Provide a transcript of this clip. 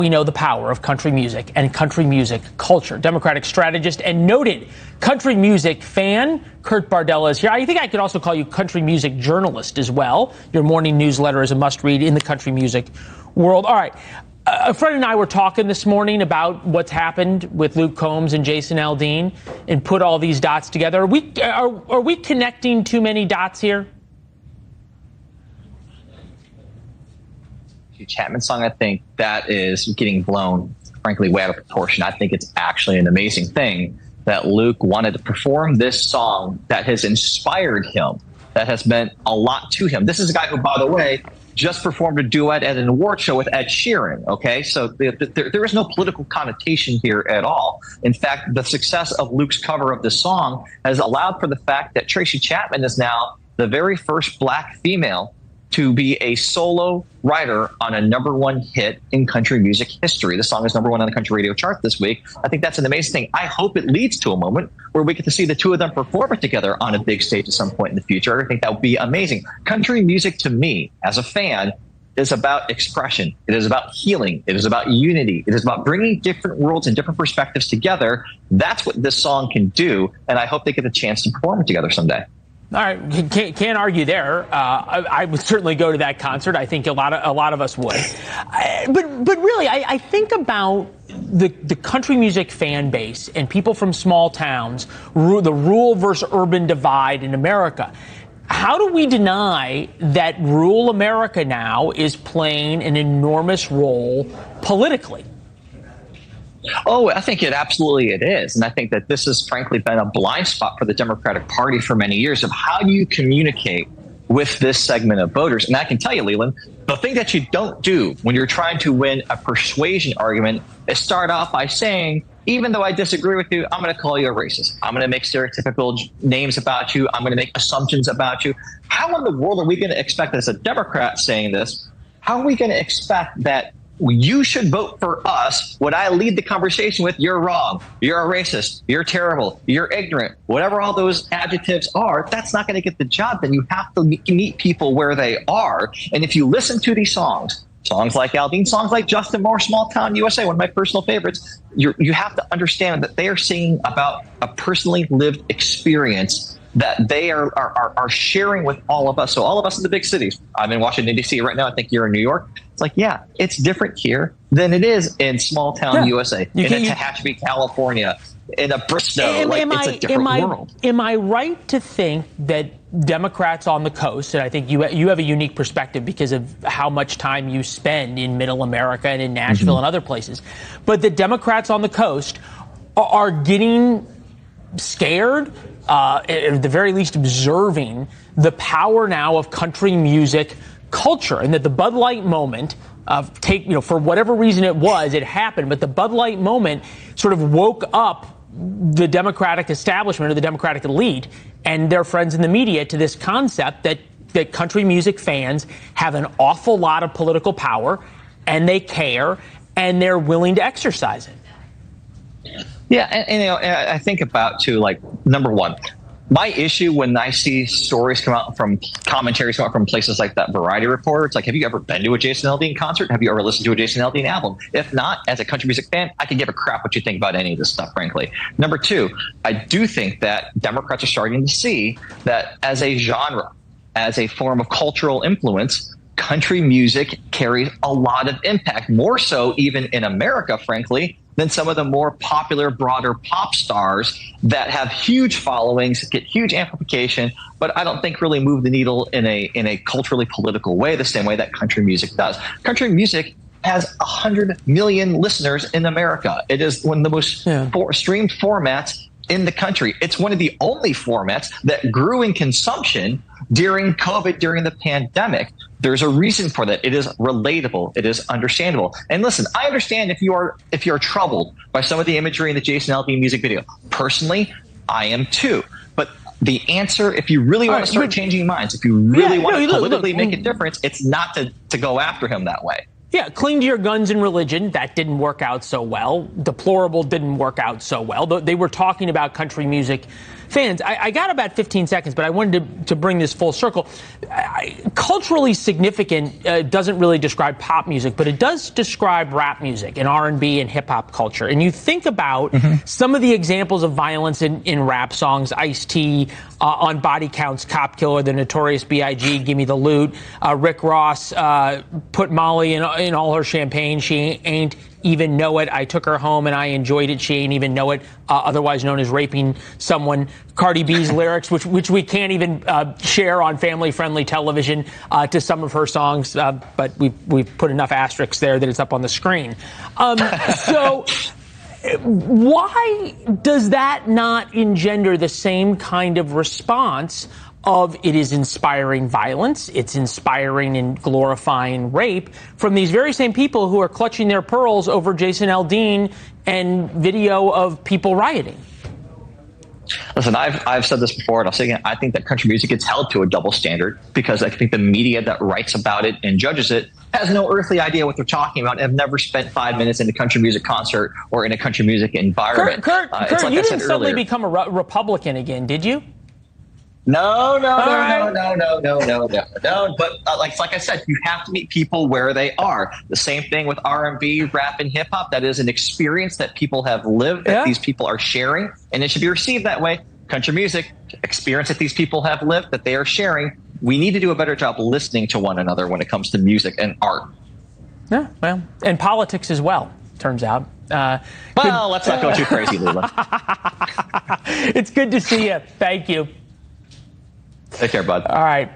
We know the power of country music and country music culture. Democratic strategist and noted country music fan Kurt Bardella is here. I think I could also call you country music journalist as well. Your morning newsletter is a must-read in the country music world. All right. A friend and I were talking this morning about what's happened with Luke Combs and Jason Aldean and put all these dots together. Are we connecting too many dots here? Chapman song, I think that is getting blown, frankly, way out of proportion. I think it's actually an amazing thing that Luke wanted to perform this song that has inspired him, that has meant a lot to him. This is a guy who, by the way, just performed a duet at an award show with Ed Sheeran. Okay, so there is no political connotation here at all. In fact, the success of Luke's cover of this song has allowed for the fact that Tracy Chapman is now the very first black female to be a solo writer on a #1 hit in country music history. The song is #1 on the country radio chart this week. I think that's an amazing thing. I hope it leads to a moment where we get to see the two of them perform it together on a big stage at some point in the future. I think that would be amazing. Country music, to me, as a fan, is about expression. It is about healing. It is about unity. It is about bringing different worlds and different perspectives together. That's what this song can do, and I hope they get a chance to perform it together someday. All right, can't argue there. I would certainly go to that concert. I think a lot of us would. But really, I think about the country music fan base and people from small towns, the rural versus urban divide in America. How do we deny that rural America now is playing an enormous role politically? Oh, I think it is. And I think that this has frankly been a blind spot for the Democratic Party for many years of how do you communicate with this segment of voters. And I can tell you, Leland, the thing that you don't do when you're trying to win a persuasion argument is start off by saying, even though I disagree with you, I'm going to call you a racist. I'm going to make stereotypical names about you. I'm going to make assumptions about you. How in the world are we going to expect, as a Democrat saying this, how are we going to expect that you should vote for us when I lead the conversation with you're wrong, you're a racist, you're terrible, you're ignorant, whatever all those adjectives are? That's not going to get the job done. You have to meet people where they are. And if you listen to these songs like Aldean, songs like Justin Moore, Small Town USA, one of my personal favorites, you have to understand that they are singing about a personally lived experience that they are sharing with all of us. So all of us in the big cities. I'm in Washington, D.C. right now. I think you're in New York. It's like, yeah, it's different here than it is in small town USA, in a Tehachapi, California, in a Bristow. It's a different world. Am I right to think that Democrats on the coast, and I think you have a unique perspective because of how much time you spend in middle America and in Nashville and other places, but the Democrats on the coast are getting scared, at the very least observing the power now of country music culture, and that the Bud Light moment for whatever reason it happened, but the Bud Light moment sort of woke up the Democratic establishment or the Democratic elite and their friends in the media to this concept that country music fans have an awful lot of political power and they care and they're willing to exercise it. Yeah, and I think about, too, like, number one, my issue when I see stories come out from commentaries come out from places like that Variety Report, it's like, have you ever been to a Jason Aldean concert? Have you ever listened to a Jason Aldean album? If not, as a country music fan, I can give a crap what you think about any of this stuff, frankly. Number two, I do think that Democrats are starting to see that as a genre, as a form of cultural influence, country music carries a lot of impact, more so even in America, frankly, than some of the more popular, broader pop stars that have huge followings, get huge amplification, but I don't think really move the needle in a culturally political way, the same way that country music does. Country music has 100 million listeners in America. It is one of the most streamed formats in the country. It's one of the only formats that grew in consumption during COVID, during the pandemic. There's a reason for that. It is relatable. It is understandable. And listen, I understand if you are troubled by some of the imagery in the Jason Aldean music video. Personally, I am too. But the answer, if you really want to start changing minds, if you really want to politically make a difference, it's not to go after him that way. Yeah, cling to your guns and religion. That didn't work out so well. Deplorable didn't work out so well. They were talking about country music fans, I got about 15 seconds, but I wanted to bring this full circle. Culturally significant doesn't really describe pop music, but it does describe rap music and R&B and hip-hop culture. And you think about some of the examples of violence in rap songs, Ice-T, on Body Counts, Cop Killer, the Notorious B.I.G., Gimme the Loot, Rick Ross, Put Molly in all her champagne, she ain't even know it. I took her home and I enjoyed it. She ain't even know it. Otherwise known as raping someone. Cardi B's lyrics, which we can't even share on family-friendly television to some of her songs, but we've put enough asterisks there that it's up on the screen. So why does that not engender the same kind of response of it is inspiring violence, it's inspiring and glorifying rape from these very same people who are clutching their pearls over Jason Aldean and video of people rioting? Listen, I've said this before, and I'll say again, I think that country music gets held to a double standard because I think the media that writes about it and judges it has no earthly idea what they're talking about and have never spent 5 minutes in a country music concert or in a country music environment. Kurt, like you didn't suddenly become a Republican again, did you? No. But like I said, you have to meet people where they are. The same thing with R&B, rap, and hip hop. That is an experience that people have lived, that these people are sharing, and it should be received that way. Country music, experience that these people have lived, that they are sharing. We need to do a better job listening to one another when it comes to music and art. Yeah, well, and politics as well, turns out. Well, let's not go too crazy, Lula. It's good to see you. Thank you. Take care, bud. All right.